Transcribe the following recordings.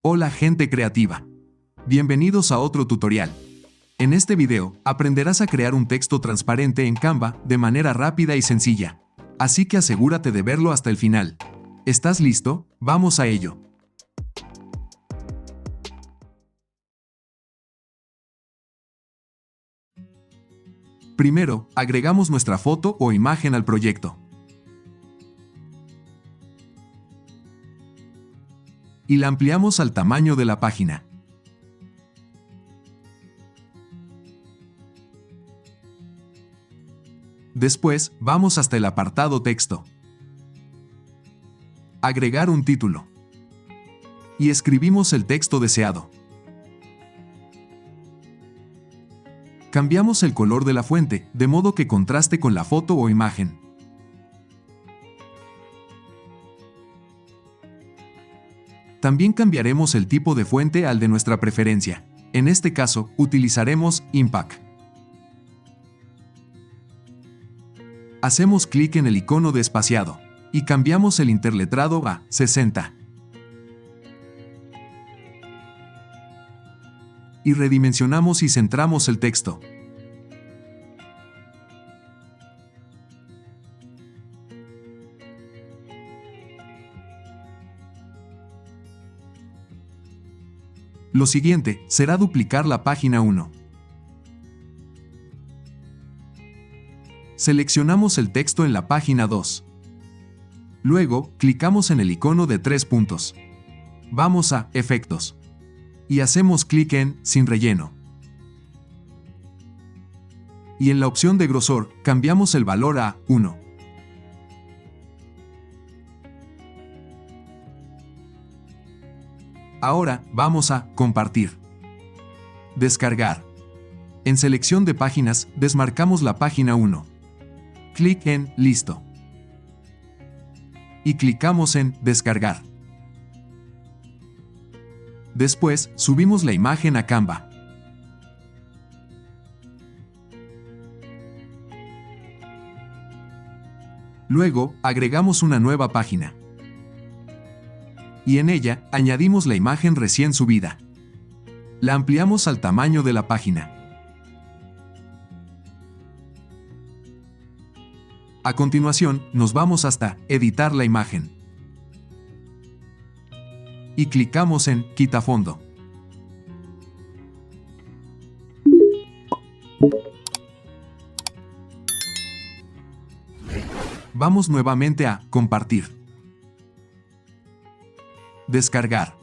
Hola gente creativa. Bienvenidos a otro tutorial. En este video, aprenderás a crear un texto transparente en Canva de manera rápida y sencilla. Así que asegúrate de verlo hasta el final. ¿Estás listo? Vamos a ello. Primero, agregamos nuestra foto o imagen al proyecto. Y la ampliamos al tamaño de la página. Después, vamos hasta el apartado texto. Agregar un título. Y escribimos el texto deseado. Cambiamos el color de la fuente, de modo que contraste con la foto o imagen. También cambiaremos el tipo de fuente al de nuestra preferencia. En este caso, utilizaremos Impact. Hacemos clic en el icono de espaciado y cambiamos el interletrado a 60. Y redimensionamos y centramos el texto. Lo siguiente será duplicar la página 1. Seleccionamos el texto en la página 2. Luego, clicamos en el icono de 3 puntos. Vamos a Efectos. Y hacemos clic en Sin relleno. Y en la opción de grosor, cambiamos el valor a 1. Ahora, vamos a Compartir. Descargar. En selección de páginas, desmarcamos la página 1. Clic en Listo. Y clicamos en Descargar. Después, subimos la imagen a Canva. Luego, agregamos una nueva página. Y en ella, añadimos la imagen recién subida. La ampliamos al tamaño de la página. A continuación, nos vamos hasta Editar la imagen. Y clicamos en Quita fondo. Vamos nuevamente a Compartir. Descargar.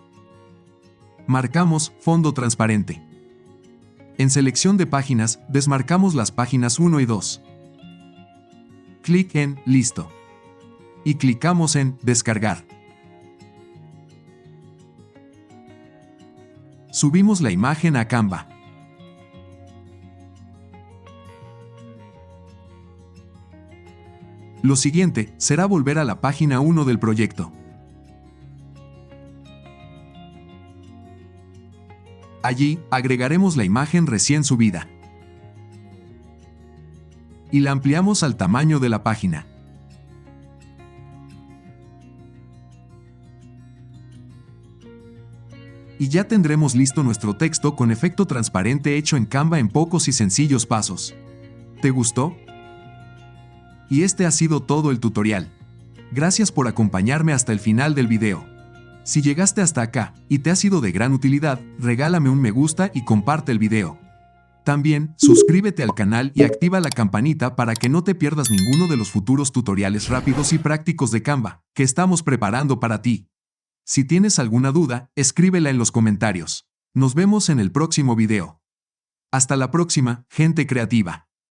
Marcamos Fondo transparente. En selección de páginas, desmarcamos las páginas 1 y 2. Clic en Listo. Y clicamos en Descargar. Subimos la imagen a Canva. Lo siguiente será volver a la página 1 del proyecto. Allí, agregaremos la imagen recién subida. Y la ampliamos al tamaño de la página. Y ya tendremos listo nuestro texto con efecto transparente hecho en Canva en pocos y sencillos pasos. ¿Te gustó? Y este ha sido todo el tutorial. Gracias por acompañarme hasta el final del video. Si llegaste hasta acá y te ha sido de gran utilidad, regálame un me gusta y comparte el video. También, suscríbete al canal y activa la campanita para que no te pierdas ninguno de los futuros tutoriales rápidos y prácticos de Canva que estamos preparando para ti. Si tienes alguna duda, escríbela en los comentarios. Nos vemos en el próximo video. Hasta la próxima, gente creativa.